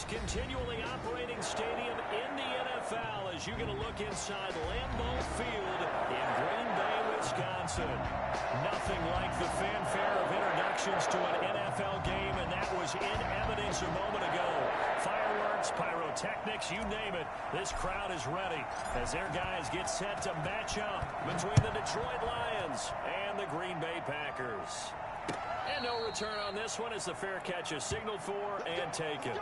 most continually operating stadium in the NFL as you get a look inside Lambeau Field in Green Bay, Wisconsin. Nothing like the fanfare of introductions to an NFL game, and that was in evidence a moment ago. Fireworks, pyrotechnics, you name it. This crowd is ready as their guys get set to match up between the Detroit Lions and the Green Bay Packers. And no return on this one as the fair catch is signaled for and taken.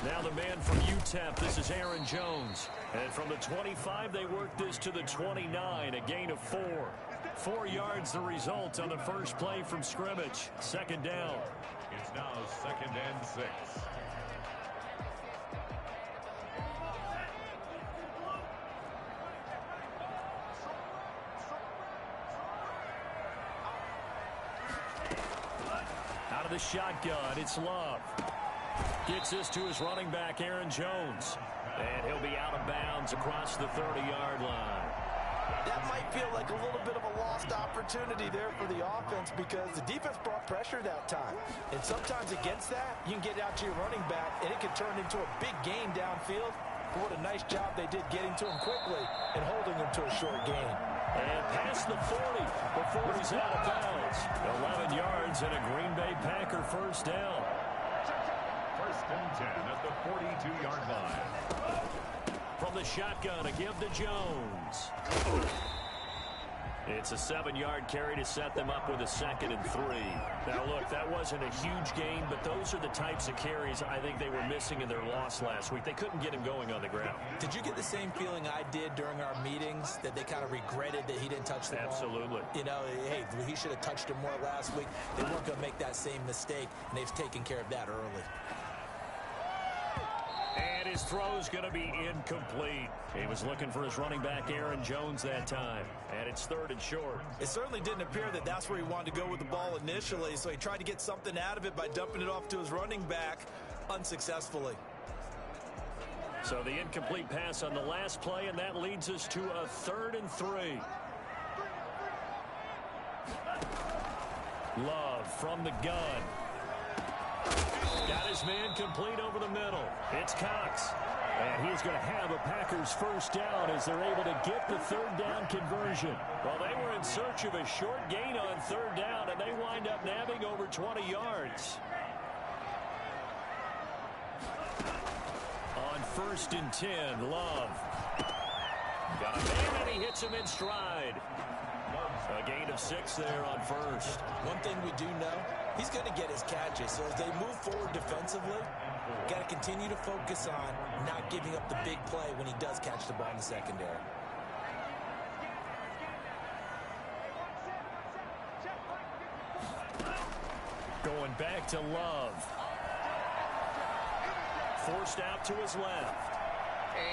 Now the man from UTEP, this is Aaron Jones. And from the 25, they work this to the 29, a gain of 4. 4 yards the result on the first play from scrimmage. Second down. It's now 2nd and 6. Out of the shotgun, it's Love. Gets this to his running back, Aaron Jones. And he'll be out of bounds across the 30-yard line. That might feel like a little bit of a lost opportunity there for the offense because the defense brought pressure that time. And sometimes against that, you can get out to your running back, and it can turn into a big gain downfield. But what a nice job they did getting to him quickly and holding him to a short gain. And past the 40 before he's out of bounds. 11 yards and a Green Bay Packer first down. 1st and 10 at the 42-yard line. From the shotgun, a give to Jones. It's a 7-yard carry to set them up with a 2nd and 3. Now, look, that wasn't a huge gain, but those are the types of carries I think they were missing in their loss last week. They couldn't get him going on the ground. Did you get the same feeling I did during our meetings, that they kind of regretted that he didn't touch the ball? Absolutely. You know, hey, he should have touched him more last week. They weren't going to make that same mistake, and they've taken care of that early. And his throw's going to be incomplete. He was looking for his running back, Aaron Jones, that time. And it's 3rd and short. It certainly didn't appear that that's where he wanted to go with the ball initially, so he tried to get something out of it by dumping it off to his running back unsuccessfully. So the incomplete pass on the last play, and that leads us to a 3rd and 3. Love from the gun. Got his man complete over the middle. It's Cox. And he's going to have a Packers first down as they're able to get the 3rd down conversion. Well, they were in search of a short gain on 3rd down, and they wind up nabbing over 20 yards. On 1st and 10, Love. Got a man, and he hits him in stride. A gain of 6 there on 1st. One thing we do know, he's going to get his catches. So as they move forward defensively, got to continue to focus on not giving up the big play when he does catch the ball in the secondary. Going back to Love. Forced out to his left.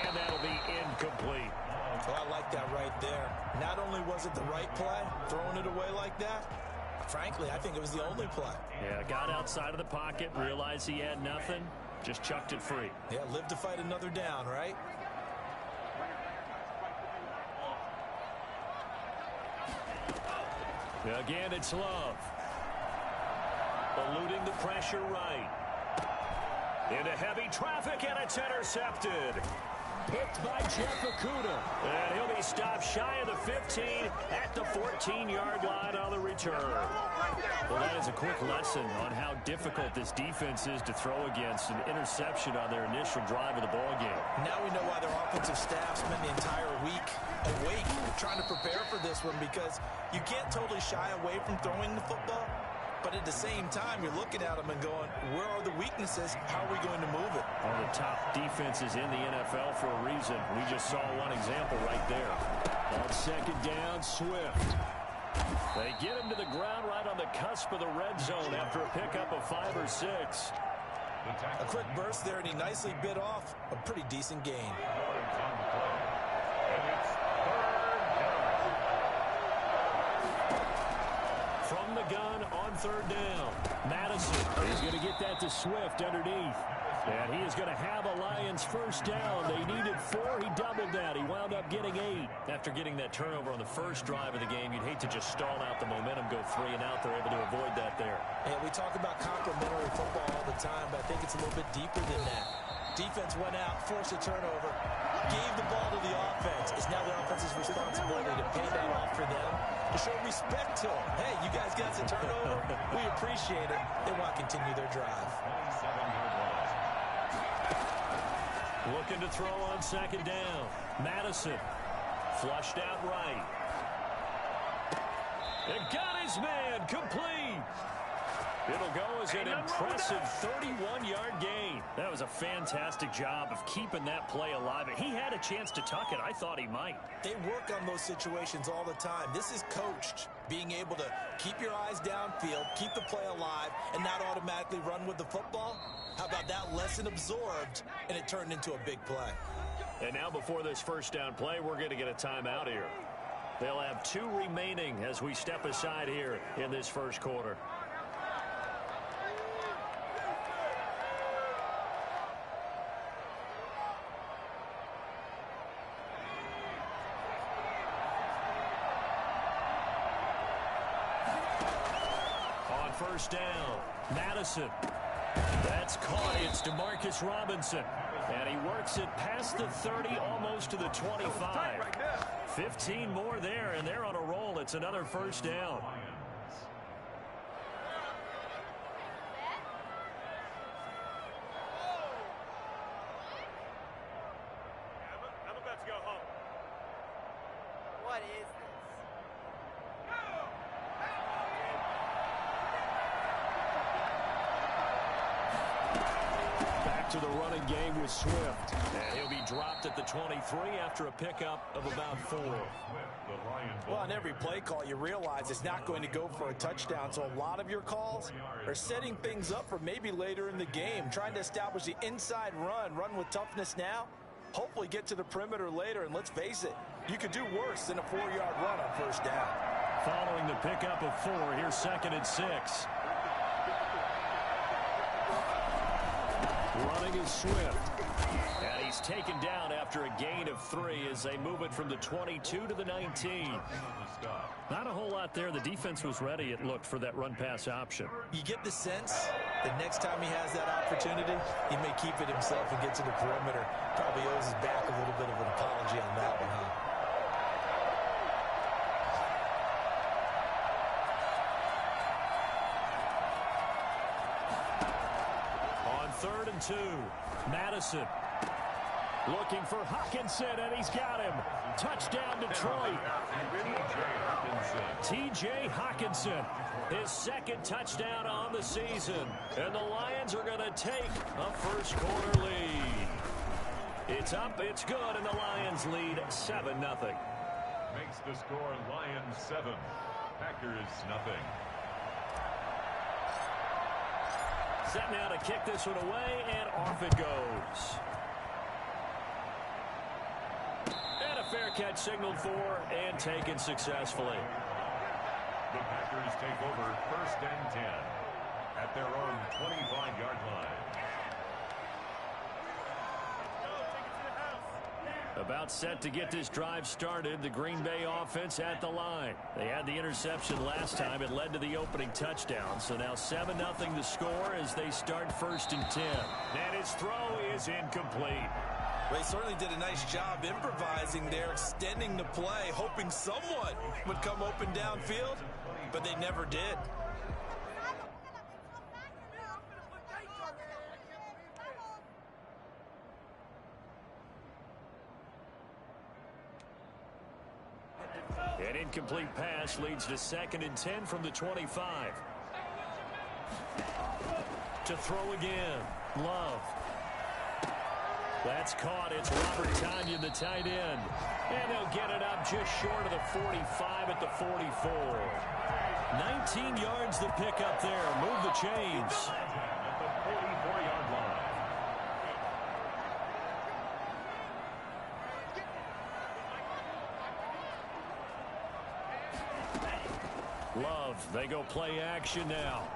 And that'll be incomplete. Well, I like that right there. Not only was it the right play, throwing it away like that, frankly, I think it was the only play. Yeah, got outside of the pocket, realized he had nothing, just chucked it free. Yeah, live to fight another down, right? Again, it's Love. Eluding the pressure right. Into heavy traffic, and it's intercepted. Picked by Jeff Okudah. And he'll be stopped shy of the 15 at the 14-yard line on the return. Well, that is a quick lesson on how difficult this defense is to throw against. An interception on their initial drive of the ballgame. Now we know why their offensive staff spent the entire week awake trying to prepare for this one, because you can't totally shy away from throwing the football. But at the same time, you're looking at them and going, where are the weaknesses? How are we going to move it? One of the top defenses in the NFL for a reason. We just saw one example right there. On 2nd down, Swift. They get him to the ground right on the cusp of the red zone after a pickup of 5 or 6. A quick burst there, and he nicely bit off a pretty decent gain. from the gun on third down. Madison is going to get that to Swift underneath. And he is going to have a Lions first down. They needed 4. He doubled that. He wound up getting 8. After getting that turnover on the first drive of the game, you'd hate to just stall out the momentum, go 3 and out. They're able to avoid that there. And we talk about complementary football all the time, but I think it's a little bit deeper than that. Defense went out, forced a turnover, gave the ball to the offense. It's now the offense's responsibility to pay that off for them, to show respect to them. Hey, you guys got a turnover? We appreciate it. They want to continue their drive. Looking to throw on second down. Madison flushed out right. And got his man complete. It'll go as an impressive 31-yard gain. That was a fantastic job of keeping that play alive. He had a chance to tuck it. I thought he might. They work on those situations all the time. This is coached, being able to keep your eyes downfield, keep the play alive, and not automatically run with the football. How about that lesson absorbed, and it turned into a big play. And now before this first down play, we're going to get a timeout here. They'll have 2 remaining as we step aside here in this first quarter. On first down, Madison. That's caught. It's DeMarcus Robinson. And he works it past the 30, almost to the 25. 15 more there, and they're on a roll. It's another first down. I'm about to go home. What is this? To the running game with Swift. And he'll be dropped at the 23 after a pickup of about 4. Well, on every play call, you realize it's not going to go for a touchdown. So a lot of your calls are setting things up for maybe later in the game, trying to establish the inside run with toughness now, hopefully get to the perimeter later. And let's face it, you could do worse than a 4-yard run on first down. Following the pickup of 4, here's 2nd and 6. Running is Swift. And he's taken down after a gain of 3 as they move it from the 22 to the 19. Not a whole lot there. The defense was ready, it looked, for that run-pass option. You get the sense that next time he has that opportunity, he may keep it himself and get to the perimeter. Probably owes his back a little bit of an apology on that one, huh? Third and 2. Madison looking for Hawkinson, and he's got him. Touchdown, Detroit. T.J. Hawkinson, his 2nd touchdown on the season. And the Lions are going to take a first quarter lead. It's up, it's good, and the Lions lead 7-0. Makes the score Lions 7, Packers nothing. Set now to kick this one away, and off it goes. And a fair catch signaled for and taken successfully. The Packers take over 1st and 10 at their own 25-yard line. About set to get this drive started. The Green Bay offense at the line. They had the interception last time. It led to the opening touchdown. So now 7-0 the score as they start 1st and 10. And his throw is incomplete. Well, he certainly did a nice job improvising there, extending the play, hoping someone would come open downfield, but they never did. An incomplete pass leads to 2nd and 10 from the 25. To throw again. Love. That's caught. It's Robert Tonyan, the tight end. And they'll get it up just short of the 45 at the 44. 19 yards the pick up there. Move the chains. At the 44-yard line. Love, they go play action now.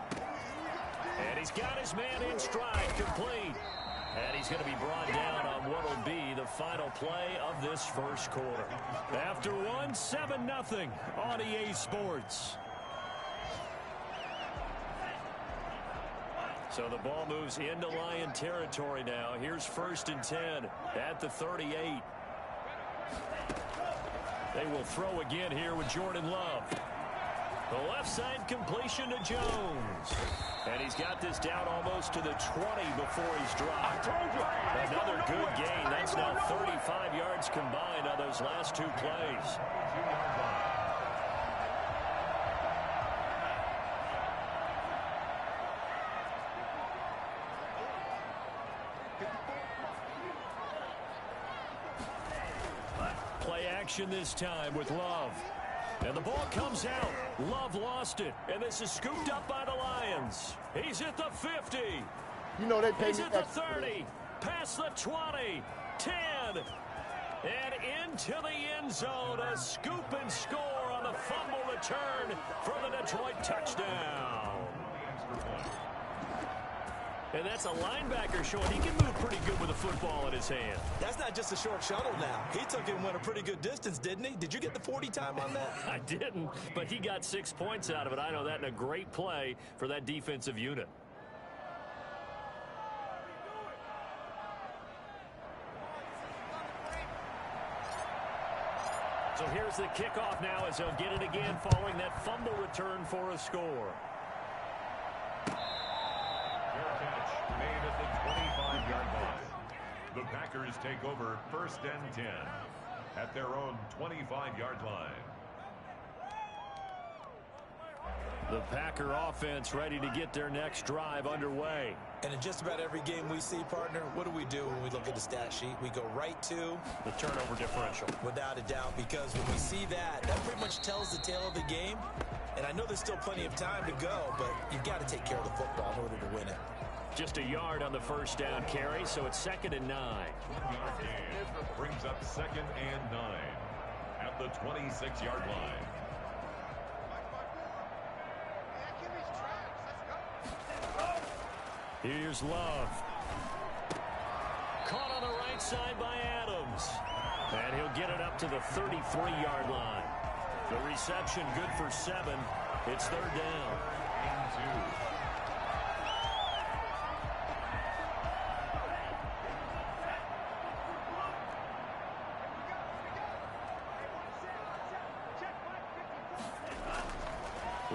And he's got his man in stride, complete. And he's going to be brought down on what will be the final play of this first quarter. After one, 7-0 on EA Sports. So the ball moves into Lion territory now. Here's 1st and 10 at the 38. They will throw again here with Jordan Love. The left side completion to Jones. And he's got this down almost to the 20 before he's dropped. Another good gain. That's now 35 yards combined on those last 2 plays. Play action this time with Love. And the ball comes out. Love lost it. And this is scooped up by the Lions. He's at the 50. You know they pay He's me at the extra. 30. Past the 20. 10. And into the end zone. A scoop and score on the fumble return for the Detroit touchdown. And that's a linebacker showing he can move pretty good with a football in his hand. That's not just a short shuttle now. He took it and went a pretty good distance, didn't he? Did you get the 40 time on that? I didn't, but he got 6 points out of it. I know that in a great play for that defensive unit. So here's the kickoff now as they'll get it again following that fumble return for a score. Made at the 25-yard line. The Packers take over 1st and 10 at their own 25-yard line. The Packer offense ready to get their next drive underway. And in just about every game we see, partner, what do we do when we look at the stat sheet? We go right to the turnover differential. Without a doubt, because when we see that, that pretty much tells the tale of the game. And I know there's still plenty of time to go, but you've got to take care of the football in order to win it. Just a yard on the first down carry, so it's 2nd and 9. 1-yard gain brings up 2nd and 9 at the 26-yard line. Here's Love. Caught on the right side by Adams. And he'll get it up to the 33-yard line. The reception good for 7. It's 3rd down. And 2.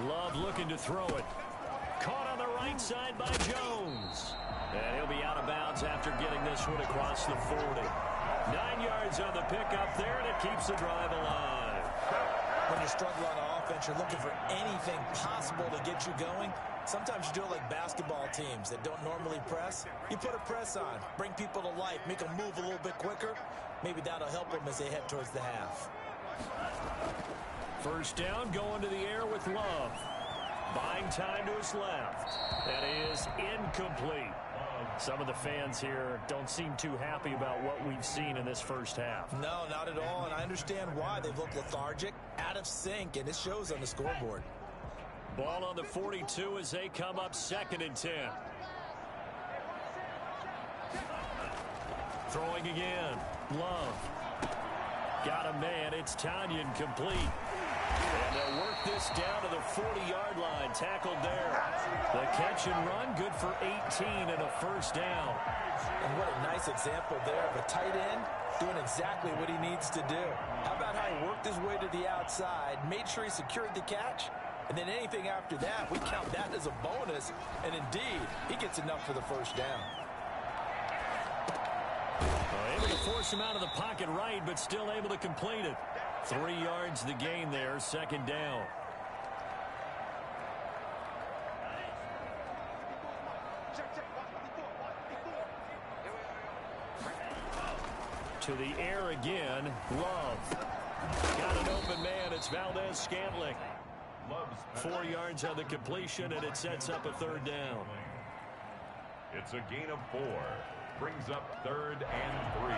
Love looking to throw it. Caught on the right side by Jones. And he'll be out of bounds after getting this one across the 40. 9 yards on the pickup there, and it keeps the drive alive. When you struggle on offense, you're looking for anything possible to get you going. Sometimes you do it like basketball teams that don't normally press. You put a press on, bring people to life, make them move a little bit quicker. Maybe that'll help them as they head towards the half. First down, going to the air with Love. Buying time to his left. That is incomplete. Some of the fans here don't seem too happy about what we've seen in this first half. No, not at all, and I understand why. They've looked lethargic, out of sync, and it shows on the scoreboard. Ball on the 42 as they come up 2nd and 10. Throwing again. Love. Got a man. It's Tanyan complete. And they'll work this down to the 40-yard line. Tackled there. The catch and run good for 18 and a first down. And what a nice example there of a tight end doing exactly what he needs to do. How about how he worked his way to the outside, made sure he secured the catch, and then anything after that, we count that as a bonus. And indeed, he gets enough for the first down. Able to force him out of the pocket right, but still able to complete it. 3 yards the gain there, 2nd down. To the air again, Love. Got an open man, it's Valdez-Scantling. 4 yards on the completion, and it sets up a 3rd down. It's a gain of 4. Brings up 3rd and 3.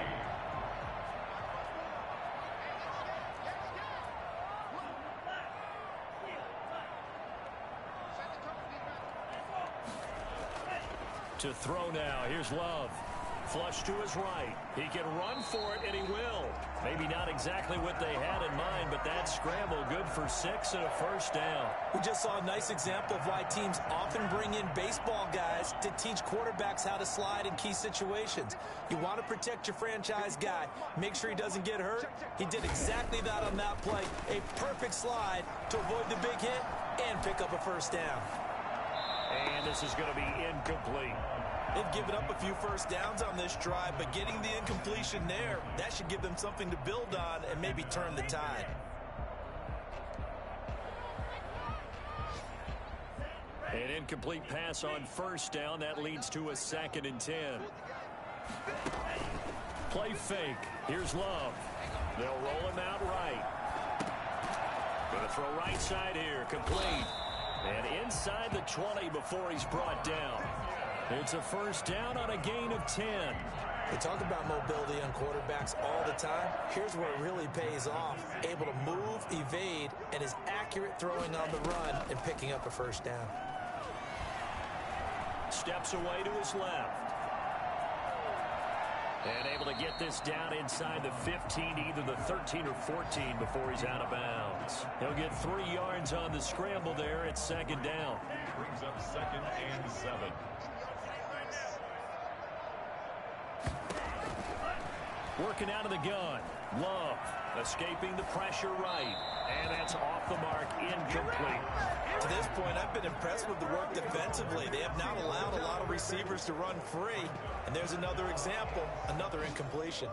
To throw now. Here's Love. Flush to his right. He can run for it, and he will. Maybe not exactly what they had in mind, but that scramble good for 6 and a first down. We just saw a nice example of why teams often bring in baseball guys to teach quarterbacks how to slide in key situations. You want to protect your franchise guy. Make sure he doesn't get hurt. He did exactly that on that play. A perfect slide to avoid the big hit and pick up a first down. And this is going to be incomplete. They've given up a few first downs on this drive, but getting the incompletion there, that should give them something to build on and maybe turn the tide. An incomplete pass on first down. That leads to a 2nd and 10. Play fake. Here's Love. They'll roll him out right. Going to throw right side here. Complete. And inside the 20 before he's brought down. It's a first down on a gain of 10. They talk about mobility on quarterbacks all the time. Here's where it really pays off. Able to move, evade, and is accurate throwing on the run and picking up a first down. Steps away to his left. And able to get this down inside the 15, either the 13 or 14 before he's out of bounds. He'll get 3 yards on the scramble there. It's 2nd down. Brings up 2nd and 7. Working out of the gun. Love escaping the pressure right. And that's off the mark, incomplete. To this point, I've been impressed with the work defensively. They have not allowed a lot of receivers to run free. And there's another example, another incompletion.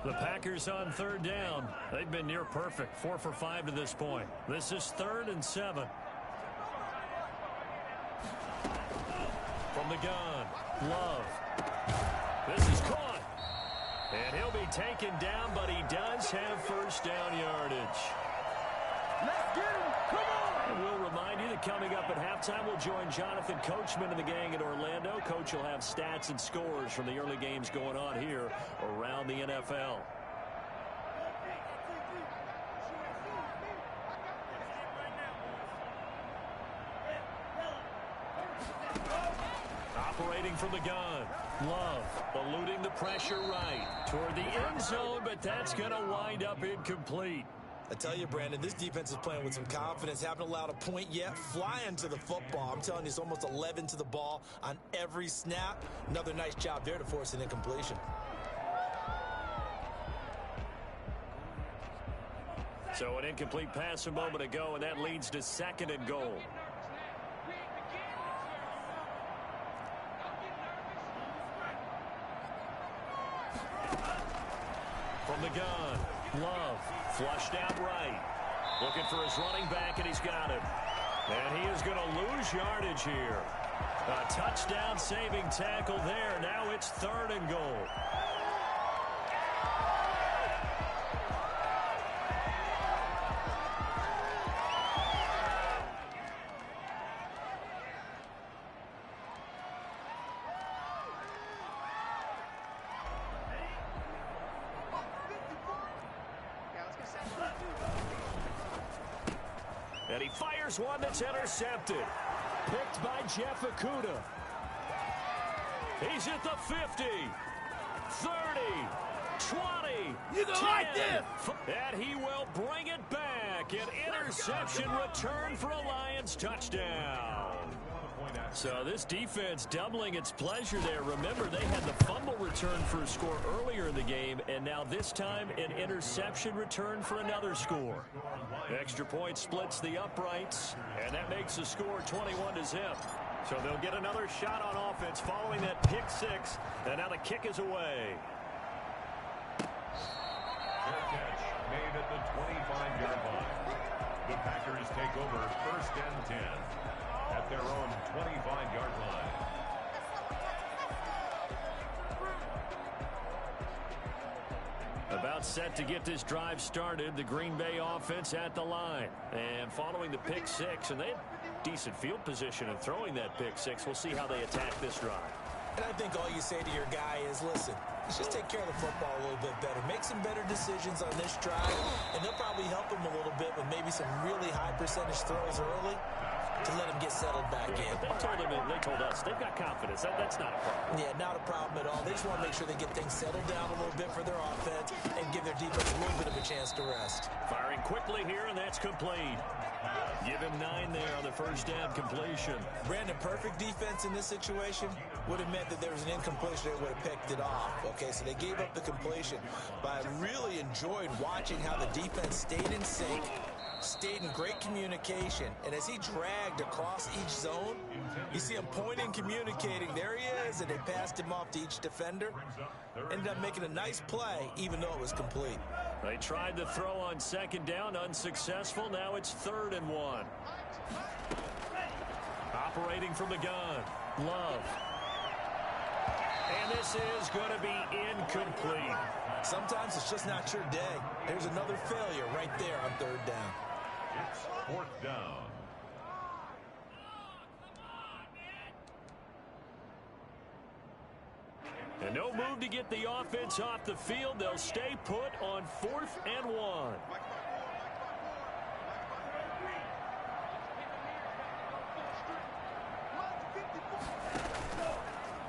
The Packers on 3rd down. They've been near perfect. 4 for 5 to this point. This is 3rd and 7. From the gun, Love. This is caught. And he'll be taken down, but he does have first down yardage. Let's get him. Come on. And we'll remind you that coming up at halftime, we'll join Jonathan Coachman and the gang in Orlando. Coach will have stats and scores from the early games going on here around the NFL. Operating from the gun. Love eluding the pressure right toward the end zone, but that's going to wind up incomplete. I tell you, Brandon, this defense is playing with some confidence. Haven't allowed a point yet. Flying to the football. I'm telling you, it's almost 11 to the ball on every snap. Another nice job there to force an incompletion. So an incomplete pass a moment ago, and that leads to 2nd and goal. From the gun, Love flushed out right. Looking for his running back, and he's got him. And he is going to lose yardage here. A touchdown saving tackle there. Now it's 3rd and goal. And he fires one that's intercepted. Picked by Jeff Okudah. He's at the 50, 30, 20, You gonna 10, like this? and he will bring it back. An interception return for a Lions touchdown. So this defense doubling its pleasure there. Remember, they had the fumble return for a score earlier in the game, and now this time an interception return for another score. Extra point splits the uprights, and that makes the score 21-0. So they'll get another shot on offense following that pick six, and now the kick is away. Fair catch made at the 25-yard line. The Packers take over 1st and 10 at their own 25-yard line. About set to get this drive started, the Green Bay offense at the line. And following the pick six, and they had decent field position in throwing that pick six. We'll see how they attack this drive. And I think all you say to your guy is, listen, let's just take care of the football a little bit better. Make some better decisions on this drive, and they'll probably help him a little bit with maybe some really high percentage throws early to let him get settled back in. They told us they've got confidence. That's not a problem. Yeah, not a problem at all. They just want to make sure they get things settled down a little bit for their offense and give their defense a little bit of a chance to rest. Firing quickly here, and that's complete. Give him 9 there on the first down completion. Brandon, perfect defense in this situation would have meant that there was an incompletion. They would have picked it off. Okay, so they gave up the completion. But I really enjoyed watching how the defense stayed in sync, stayed in great communication, and as he dragged across each zone, you see him pointing, communicating. There he is, and they passed him off to each defender. Ended up making a nice play, even though it was complete. They tried to throw on second down, unsuccessful. Now it's 3rd and 1. Operating from the gun, Love. And this is going to be incomplete. Sometimes it's just not your day. There's another failure right there on 3rd down. It's 4th down. And no move to get the offense off the field. They'll stay put on 4th and 1.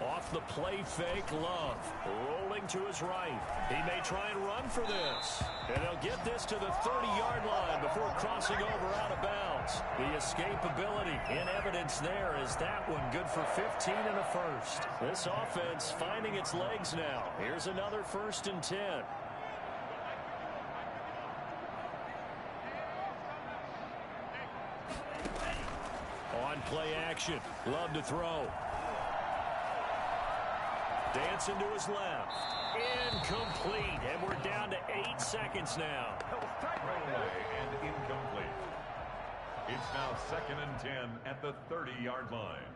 Off the play fake, Love. Rolling to his right. He may try and run for this. And they'll get this to the 30-yard line before crossing over out of bounds. The escapability in evidence there is that one good for 15 and a first. This offense finding its legs now. Here's another 1st and 10. On play action. Love to throw. Dancing to his left. Incomplete. And we're down to 8 seconds now. Throwaway and incomplete. It's now 2nd and 10 at the 30-yard line.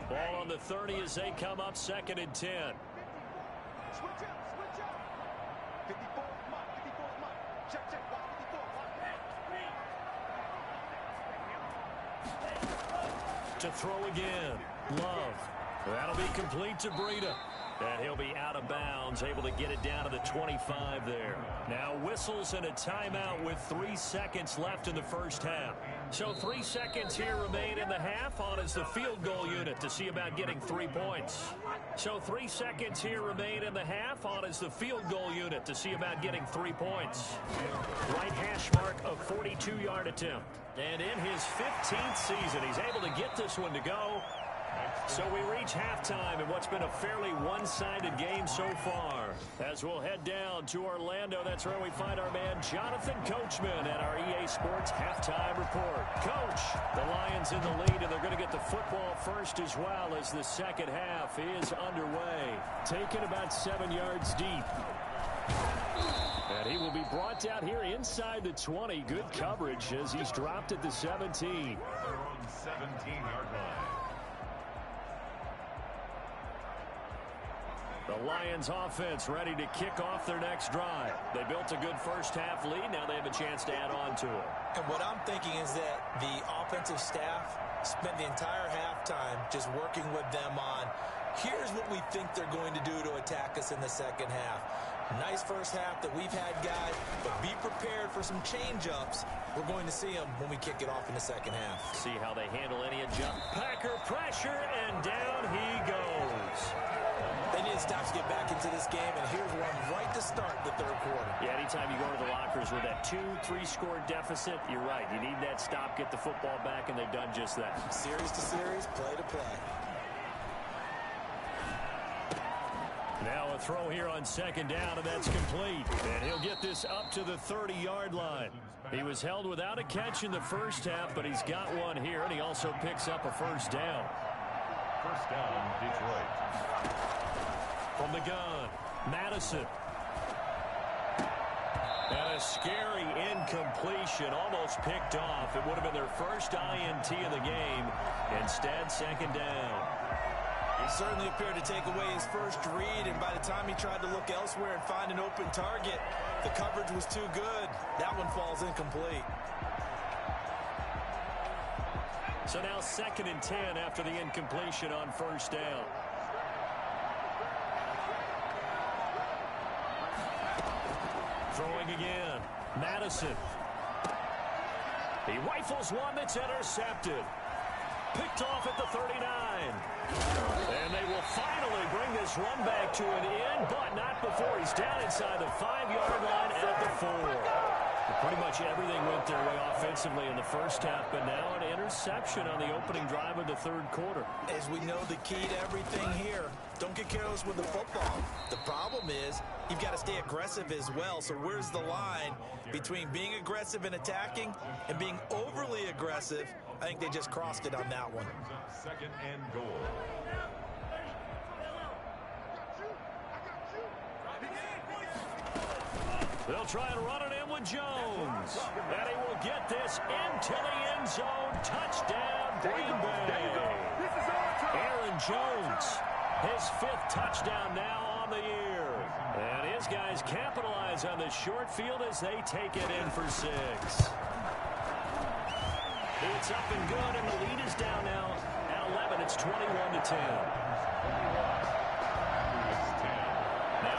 Ball on the 30 as they come up 2nd and 10. Switch up, switch up. 54 mark, 54 mark. Check, check, 54. To throw again. Love. That'll be complete to Breida. And he'll be out of bounds, able to get it down to the 25 there. Now whistles and a timeout with 3 seconds left in the first half. So 3 seconds here remain in the half. On is the field goal unit to see about getting 3 points. So 3 seconds here remain in the half. On is the field goal unit to see about getting 3 points. Right hash mark of 42-yard attempt. And in his 15th season, he's able to get this one to go. So we reach halftime in what's been a fairly one-sided game so far. As we'll head down to Orlando, that's where we find our man Jonathan Coachman at our EA Sports Halftime Report. Coach, the Lions in the lead, and they're going to get the football first as well as the second half is underway. Taken about 7 yards deep. And he will be brought down here inside the 20. Good coverage as he's dropped at the 17. They're on 17-yard line. The Lions offense ready to kick off their next drive. They built a good first half lead. Now they have a chance to add on to it. And what I'm thinking is that the offensive staff spent the entire halftime just working with them on, here's what we think they're going to do to attack us in the second half. Nice first half that we've had, guys, but be prepared for some change-ups. We're going to see them when we kick it off in the second half. See how they handle any adjustment. Packer pressure, and down he goes. They need to stop to get back into this game, and here's one right to start the third quarter. Yeah, anytime you go to the lockers with that 2-3 score deficit, you're right. You need that stop, get the football back, and they've done just that. Series to series, play to play. Now a throw here on second down, and that's complete. And he'll get this up to the 30-yard line. He was held without a catch in the first half, but he's got one here, and he also picks up a first down. First down, Detroit. From the gun, Madison. And a scary incompletion, almost picked off. It would have been their first INT of the game. Instead, second down. He certainly appeared to take away his first read, and by the time he tried to look elsewhere and find an open target, the coverage was too good. That one falls incomplete. So now 2nd and 10 after the incompletion on first down. Throwing again. Madison. He rifles one that's intercepted. Picked off at the 39. And they will finally bring this run back to an end, but not before he's down inside the 5-yard line at the 4. Pretty much everything went their way offensively in the first half, but now an interception on the opening drive of the 3rd quarter. As we know, the key to everything here, don't get careless with the football. The problem is you've got to stay aggressive as well. So where's the line between being aggressive and attacking and being overly aggressive? I think they just crossed it on that one. 2nd and goal. They'll try and run it in with Jones. And he will get this into the end zone. Touchdown, Green Bay. Aaron Jones, his 5th touchdown now on the year. And his guys capitalize on the short field as they take it in for 6. It's up and good, and the lead is down now at 11. It's 21-10.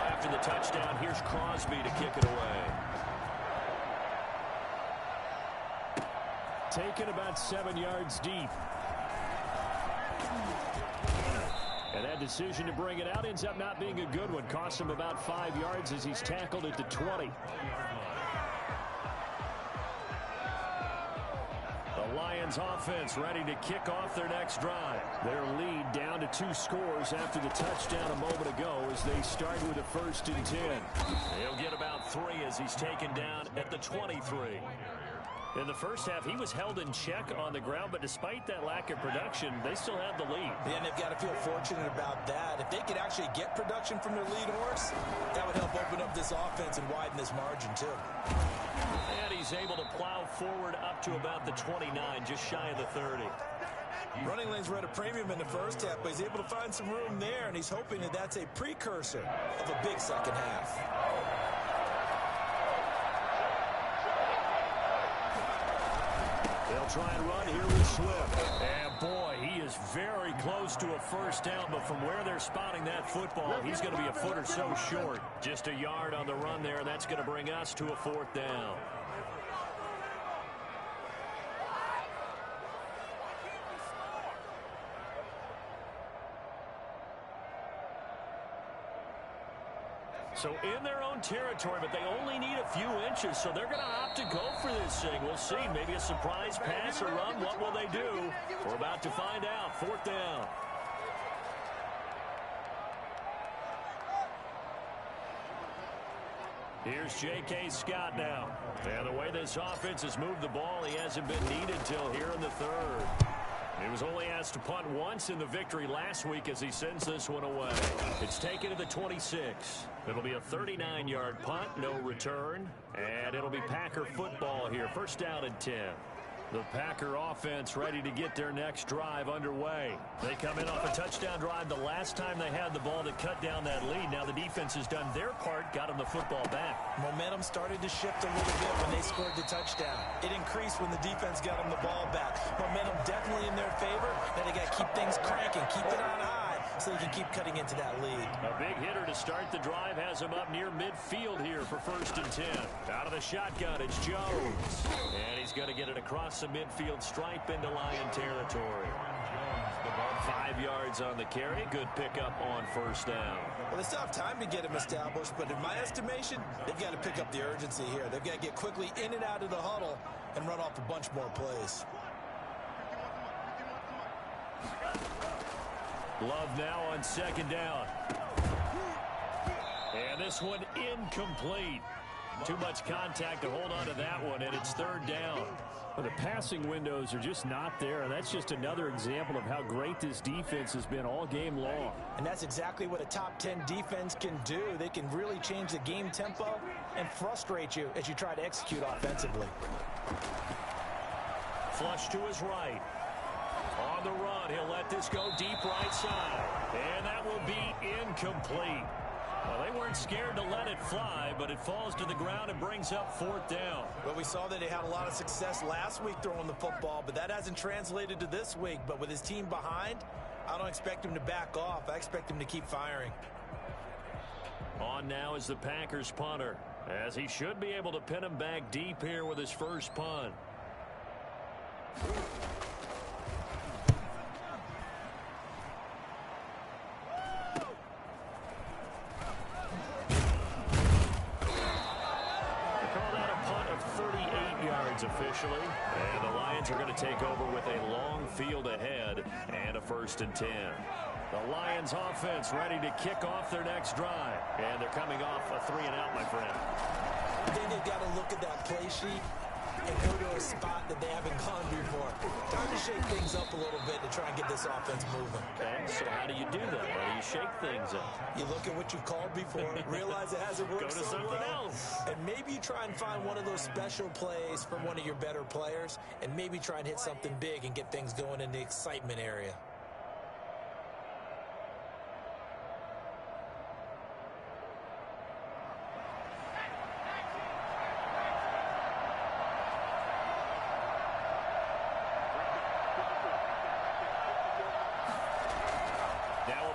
After the touchdown, here's Crosby to kick it away. Taken about 7 yards deep. And that decision to bring it out ends up not being a good one. Costs him about 5 yards as he's tackled at the 20. The Lions offense ready to kick off their next drive. Their lead down to 2 scores after the touchdown a moment ago as they start with a 1st and 10. He'll get about 3 as he's taken down at the 23. In the first half, he was held in check on the ground, but despite that lack of production, they still have the lead. And they've got to feel fortunate about that. If they could actually get production from their lead horse, that would help open up this offense and widen this margin too. And he's able to plow forward up to about the 29, just shy of the 30. Running lanes were at a premium in the first half, but he's able to find some room there, and he's hoping that that's a precursor of a big second half. They'll try and run here with Swift. And boy, he is very close to a 1st down, but from where they're spotting that football, he's going to be a foot or so short. Just a yard on the run there, and that's going to bring us to a 4th down. So in their own territory, but they only need a few inches, so they're going to opt to go for this thing. We'll see. Maybe a surprise pass or run. What will they do? We're about to find out. 4th down. Here's J.K. Scott now. And the way this offense has moved the ball, he hasn't been needed till here in the 3rd. He was only asked to punt once in the victory last week as he sends this one away. It's taken to the 26. It'll be a 39-yard punt, no return, and it'll be Packer football here. 1st down and 10. The Packer offense ready to get their next drive underway. They come in off a touchdown drive the last time they had the ball to cut down that lead. Now the defense has done their part, got them the football back. Momentum started to shift a little bit when they scored the touchdown. It increased when the defense got them the ball back. Momentum definitely in their favor. Now they got to keep things cranking, keep it on high so they can keep cutting into that lead. A big hitter to start the drive has him up near midfield here for 1st and 10. Out of the shotgun, it's Jones. And he's going to get it across the midfield stripe into Lion territory. 5 yards on the carry. Good pickup on 1st down. Well, they still have time to get him established, but in my estimation, they've got to pick up the urgency here. They've got to get quickly in and out of the huddle and run off a bunch more plays. Love now on 2nd down. And this one incomplete. Too much contact to hold on to that one, and it's 3rd down. Well, the passing windows are just not there, and that's just another example of how great this defense has been all game long. And that's exactly what a top 10 defense can do. They can really change the game tempo and frustrate you as you try to execute offensively. Flush to his right. On the run, he'll let this go deep right side. And that will be incomplete. Well, they weren't scared to let it fly, but it falls to the ground and brings up 4th down. Well, we saw that they had a lot of success last week throwing the football, but that hasn't translated to this week. But with his team behind, I don't expect him to back off. I expect him to keep firing. On now is the Packers punter, as he should be able to pin him back deep here with his first punt. Officially, and the Lions are going to take over with a long field ahead and a 1st and 10. The Lions offense ready to kick off their next drive, and they're coming off a 3-and-out, my friend. I think they've got to look at that play sheet and go to a spot that they haven't gone before. Time to shake things up a little bit to try and get this offense moving. Okay, so how do you do that? How do you shake things up? You look at what you've called before, realize it hasn't worked so well. Go to something else. And maybe you try and find one of those special plays from one of your better players, and maybe try and hit something big and get things going in the excitement area.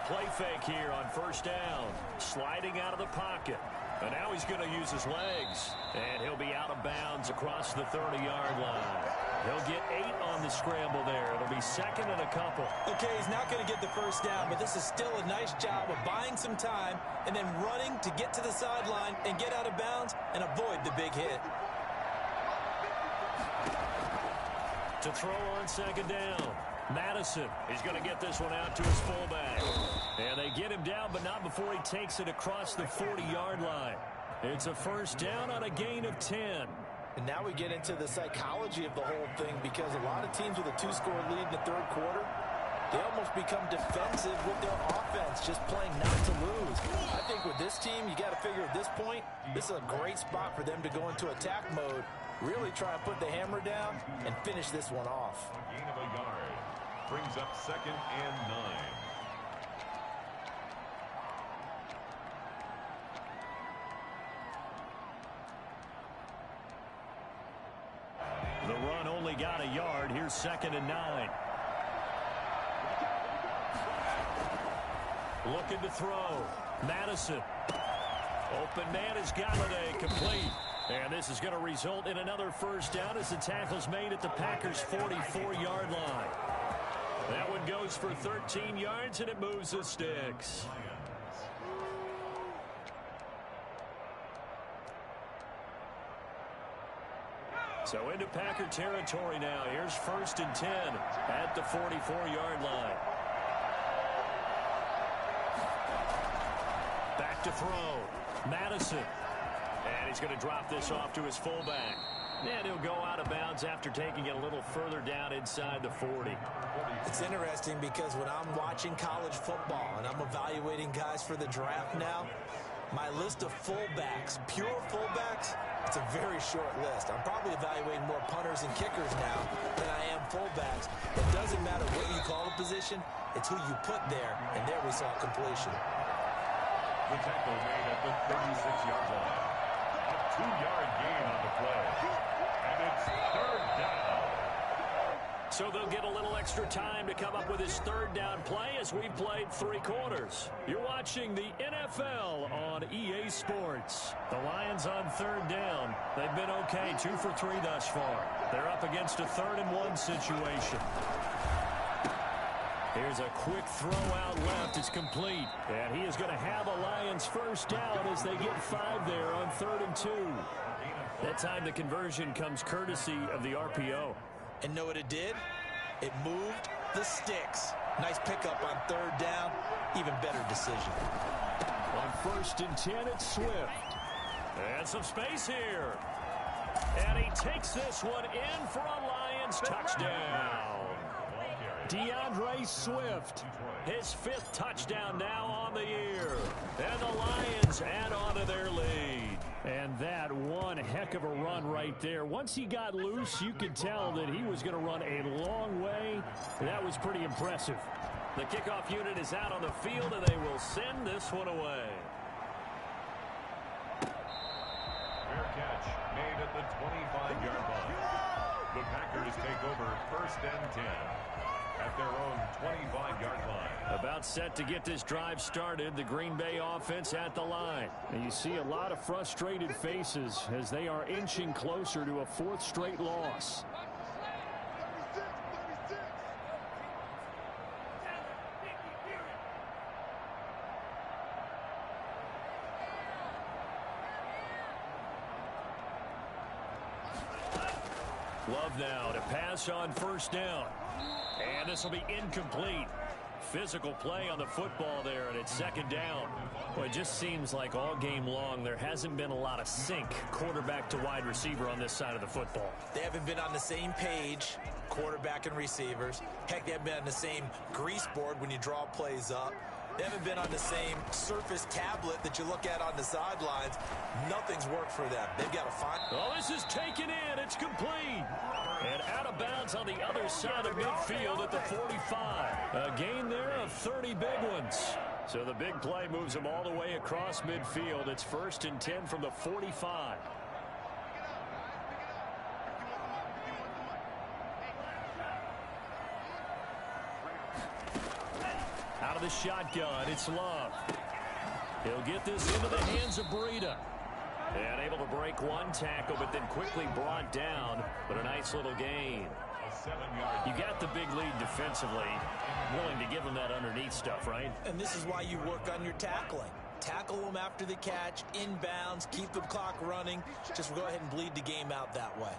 Play fake here on 1st down. Sliding out of the pocket. And now he's going to use his legs. And he'll be out of bounds across the 30-yard line. He'll get 8 on the scramble there. It'll be 2nd and a couple. Okay, he's not going to get the 1st down, but this is still a nice job of buying some time and then running to get to the sideline and get out of bounds and avoid the big hit. To throw on 2nd down. Madison, he's going to get this one out to his fullback. And they get him down, but not before he takes it across the 40-yard line. It's a 1st down on a gain of 10. And now we get into the psychology of the whole thing, because a lot of teams with a 2-score lead in the 3rd quarter, they almost become defensive with their offense, just playing not to lose. I think with this team, you got to figure at this point, this is a great spot for them to go into attack mode, really try and put the hammer down and finish this one off. A gain of a yard. Brings up 2nd and 9. The run only got a yard. Here's 2nd and 9. Looking to throw. Madison. Open man is Galladay, complete. And this is going to result in another 1st down as the tackle's made at the Packers' 44-yard line. That one goes for 13 yards, and it moves the sticks. So into Packer territory now. Here's 1st and 10 at the 44-yard line. Back to throw. Madison. And he's going to drop this off to his fullback. And he'll go out of bounds after taking it a little further down inside the 40. It's interesting because when I'm watching college football and I'm evaluating guys for the draft now, my list of fullbacks, pure fullbacks, it's a very short list. I'm probably evaluating more punters and kickers now than I am fullbacks. It doesn't matter what you call a position, it's who you put there, and there we saw completion. The tackle made at the 36-yard line. A 2-yard gain on the play. And it's 3rd down. So they'll get a little extra time to come up with his 3rd down play as we've played 3 quarters. You're watching the NFL on EA Sports. The Lions on 3rd down. They've been okay, 2 for 3 thus far. They're up against a 3rd and 1 situation. Here's a quick throw out left. It's complete. And he is going to have a Lions 1st down as they get 5 there on 3rd and 2. That time the conversion comes courtesy of the RPO. And know what it did? It moved the sticks. Nice pickup on 3rd down. Even better decision. On 1st and 10, it's Swift. And some space here. And he takes this one in for a Lions touchdown. DeAndre Swift, his 5th touchdown now on the year. And the Lions add on to their lead. And that one heck of a run right there. Once he got loose, you could tell that he was going to run a long way. That was pretty impressive. The kickoff unit is out on the field, and they will send this one away. catch made at the 25-yard line. The Packers take over 1st and 10 at their own 25-yard line. About set to get this drive started. The Green Bay offense at the line. And you see a lot of frustrated faces as they are inching closer to a 4th straight loss. Love now to pass on 1st down. And this will be incomplete. Physical play on the football there, and it's 2nd down. Well, it just seems like all game long there hasn't been a lot of sync quarterback to wide receiver on this side of the football. They haven't been on the same page, quarterback and receivers. Heck, they haven't been on the same grease board when you draw plays up. They haven't been on the same surface tablet that you look at on the sidelines. Nothing's worked for them. They've got to find... Oh, this is taken in. It's complete. And out of bounds on the other side of midfield at the 45. A gain there of 30 big ones. So the big play moves them all the way across midfield. It's 1st and 10 from the 45. Out of the shotgun, it's Love. He'll get this into the hands of Breida. And able to break one tackle, but then quickly brought down. But a nice little gain. You got the big lead defensively. Willing to give them that underneath stuff, right? And this is why you work on your tackling. Tackle them after the catch, inbounds, keep the clock running. Just go ahead and bleed the game out that way.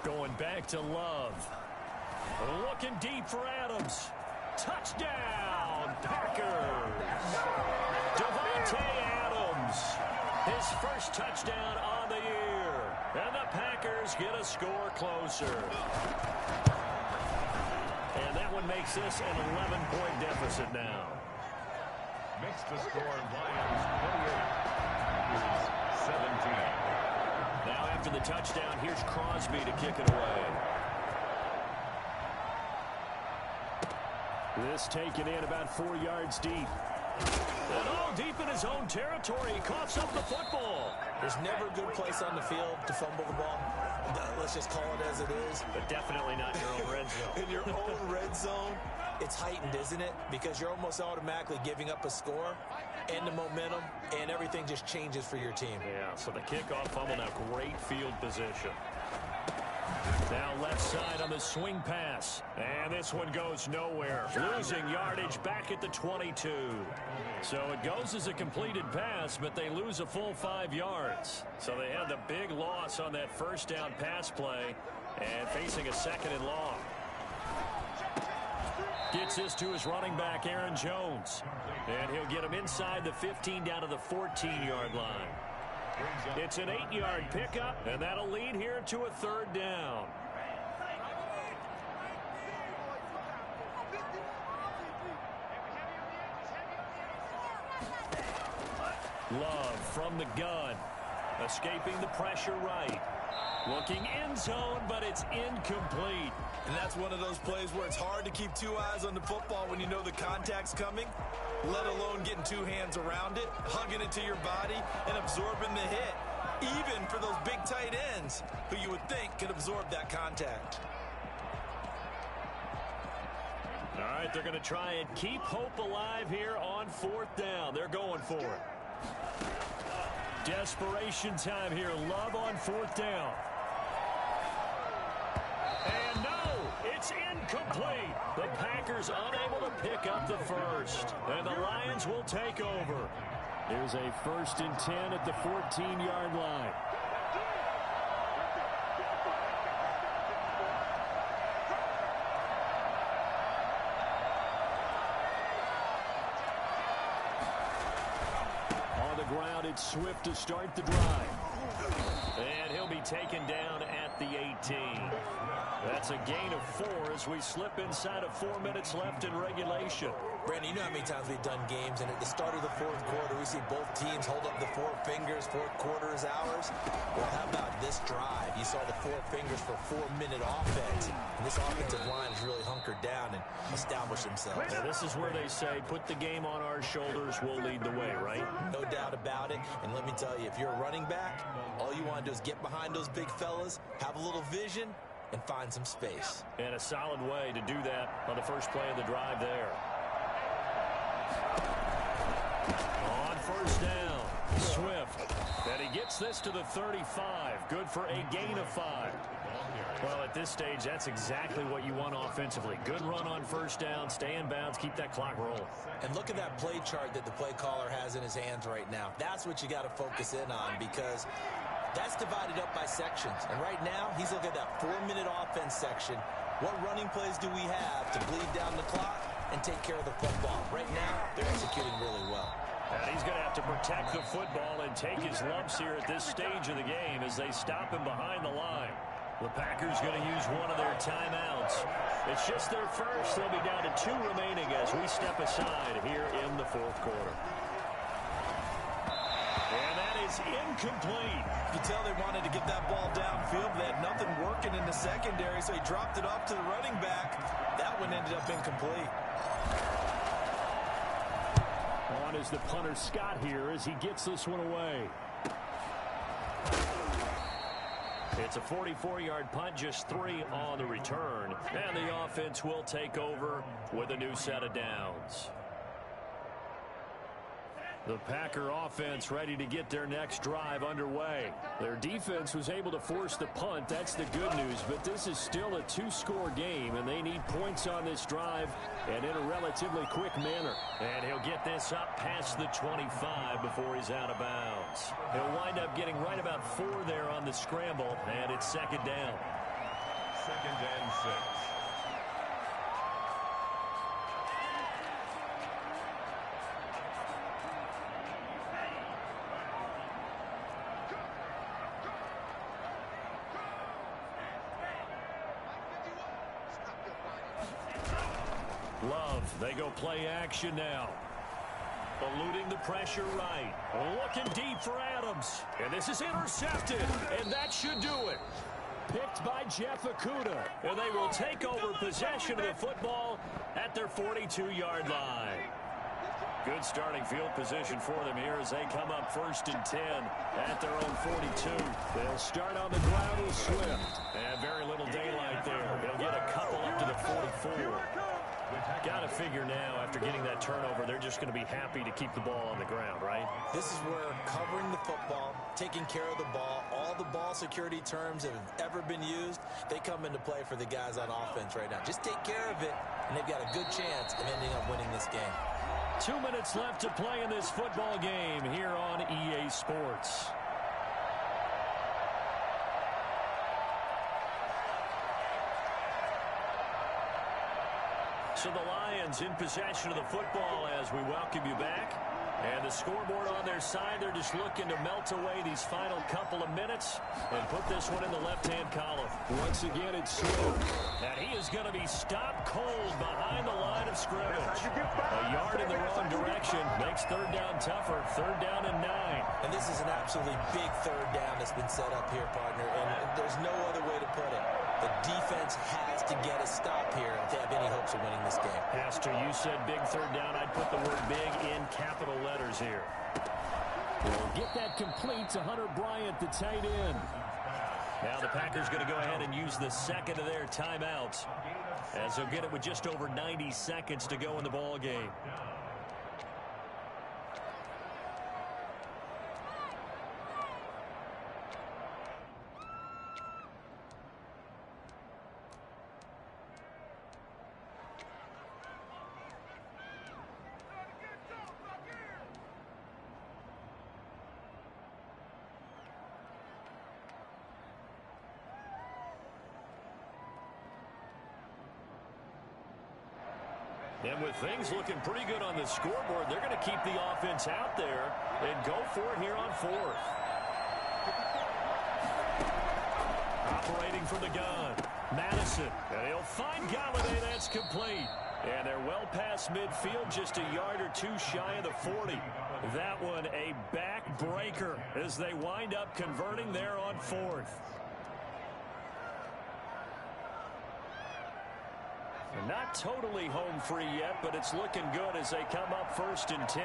Going back to Love. Looking deep for Adams. Touchdown, Packers. Davante Adams. His first touchdown on the year. And the Packers get a score closer. And that one makes this an 11-point deficit now. Makes the score Lions 28, Packers 17. Now after the touchdown, here's Crosby to kick it away. This taken in about 4 yards deep. And all deep in his own territory. He coughs up the football. There's never a good place on the field to fumble the ball. Let's just call it as it is. But definitely not in your own red zone. In your own red zone, it's heightened, isn't it? Because you're almost automatically giving up a score and the momentum, and everything just changes for your team. Yeah, so the kickoff fumble, now great field position. Now left side on the swing pass. And this one goes nowhere. Losing yardage back at the 22. So it goes as a completed pass, but they lose a full 5 yards. So they had the big loss on that 1st down pass play and facing a 2nd and long. Gets this to his running back, Aaron Jones. And he'll get him inside the 15 down to the 14-yard line. It's an 8-yard pickup, and that'll lead here to a 3rd down. Love from the gun. Escaping the pressure right. Looking end zone, but it's incomplete. And that's one of those plays where it's hard to keep 2 eyes on the football when you know the contact's coming, let alone getting 2 hands around it, hugging it to your body, and absorbing the hit, even for those big tight ends who you would think could absorb that contact. All right, they're going to try and keep hope alive here on 4th down. They're going for it. Desperation time here. Love on 4th down. And no, it's incomplete. The Packers unable to pick up the first. And the Lions will take over. Here's a 1st and 10 at the 14-yard line. On the ground, it's Swift to start the drive. And he'll be taken down at the 18. That's a gain of 4 as we slip inside of 4 minutes left in regulation. Brandon, you know how many times we've done games, and at the start of the fourth quarter, we see both teams hold up the four fingers, fourth quarter is ours. Well, how about this drive? You saw the four fingers for 4-minute offense, and this offensive line has really hunkered down and established themselves. Yeah, this is where they say, put the game on our shoulders, we'll lead the way, right? No doubt about it, and let me tell you, if you're a running back, all you want to do is get behind those big fellas, have a little vision, and find some space. And a solid way to do that on the first play of the drive there. On first down, Swift. And he gets this to the 35. Good for a gain of 5. Well, at this stage, that's exactly what you want offensively. Good run on first down, stay in bounds, keep that clock rolling. And look at that play chart that the play caller has in his hands right now. That's what you got to focus in on, because that's divided up by sections. And right now, he's looking at that 4-minute offense section. What running plays do we have to bleed down the clock and take care of the football? Right now, they're executing really well. And he's going to have to protect the football and take his lumps here at this stage of the game as they stop him behind the line. The Packers going to use one of their timeouts. It's just their first. They'll be down to 2 remaining as we step aside here in the fourth quarter. And that is incomplete. You can tell they wanted to get that ball downfield. They had nothing working in the secondary, so he dropped it off to the running back. That one ended up incomplete. On is the punter Scott here as he gets this one away. It's a 44-yard punt, just 3 on the return. And the offense will take over with a new set of downs. The Packer offense ready to get their next drive underway. Their defense was able to force the punt. That's the good news. But this is still a 2-score game, and they need points on this drive and in a relatively quick manner. And he'll get this up past the 25 before he's out of bounds. He'll wind up getting right about 4 there on the scramble, and it's second down. Second and 6. Love, they go play action now. Eluding the pressure right. Looking deep for Adams. And this is intercepted. And that should do it. Picked by Jeff Okudah. And they will take over possession of the football at their 42-yard line. Good starting field position for them here as they come up 1st and 10 at their own 42. They'll start on the ground with Swift. And very little daylight there. They'll get a couple up to the 44. Got to figure now, after getting that turnover, they're just going to be happy to keep the ball on the ground, right? This is where covering the football, taking care of the ball, all the ball security terms that have ever been used, they come into play for the guys on offense right now. Just take care of it, and they've got a good chance of ending up winning this game. 2 minutes left to play in this football game here on EA Sports. So the Lions in possession of the football as we welcome you back. And the scoreboard on their side, they're just looking to melt away these final couple of minutes and put this one in the left-hand column. Once again, it's Swift. And he is going to be stopped cold behind the line of scrimmage. A yard in the wrong direction makes third down tougher. Third down and 9. And this is an absolutely big third down that's been set up here, partner. And there's no other way to put it. The defense has to get a stop here to have any hopes of winning this game. Pastor, you said big third down. I'd put the word big in capital letters here. We'll get that complete to Hunter Bryant, the tight end. Now the Packers going to go ahead and use the second of their timeouts as they'll get it with just over 90 seconds to go in the ball game. And with things looking pretty good on the scoreboard, they're going to keep the offense out there and go for it here on 4th. Operating from the gun, Madison. And he'll find Galladay. That's complete. And they're well past midfield, just a yard or two shy of the 40. That one a backbreaker as they wind up converting there on 4th. They're not totally home free yet, but it's looking good as they come up 1st and 10.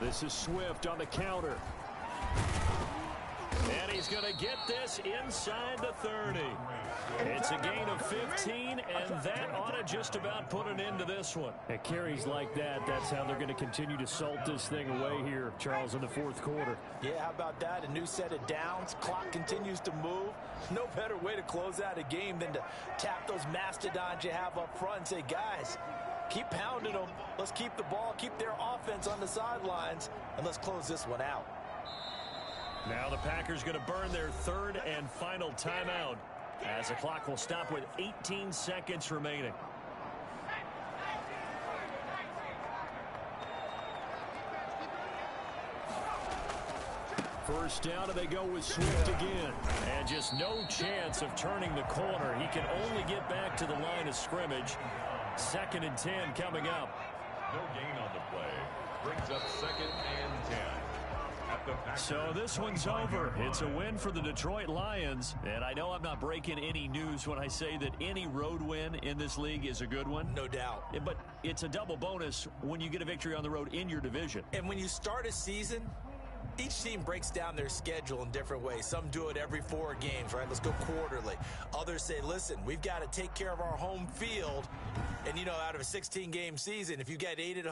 This is Swift on the counter. And he's going to get this inside the 30. It's a gain of 15, and that ought to just about put an end to this one. At carries like that, that's how they're going to continue to salt this thing away here, Charles, in the 4th quarter. Yeah, how about that? A new set of downs. Clock continues to move. No better way to close out a game than to tap those mastodons you have up front and say, guys, keep pounding them. Let's keep the ball, keep their offense on the sidelines, and let's close this one out. Now the Packers going to burn their 3rd and final timeout as the clock will stop with 18 seconds remaining. First down, and they go with Swift again. And just no chance of turning the corner. He can only get back to the line of scrimmage. 2nd and 10 coming up. No gain on the play. Brings up 2nd and 10. So this one's over. It's a win for the Detroit Lions. And I know I'm not breaking any news when I say that any road win in this league is a good one. No doubt. But it's a double bonus when you get a victory on the road in your division. And when you start a season, each team breaks down their schedule in different ways. Some do it every 4 games, right? Let's go quarterly. Others say, listen, we've got to take care of our home field. And, you know, out of a 16-game season, if you get 8 at home,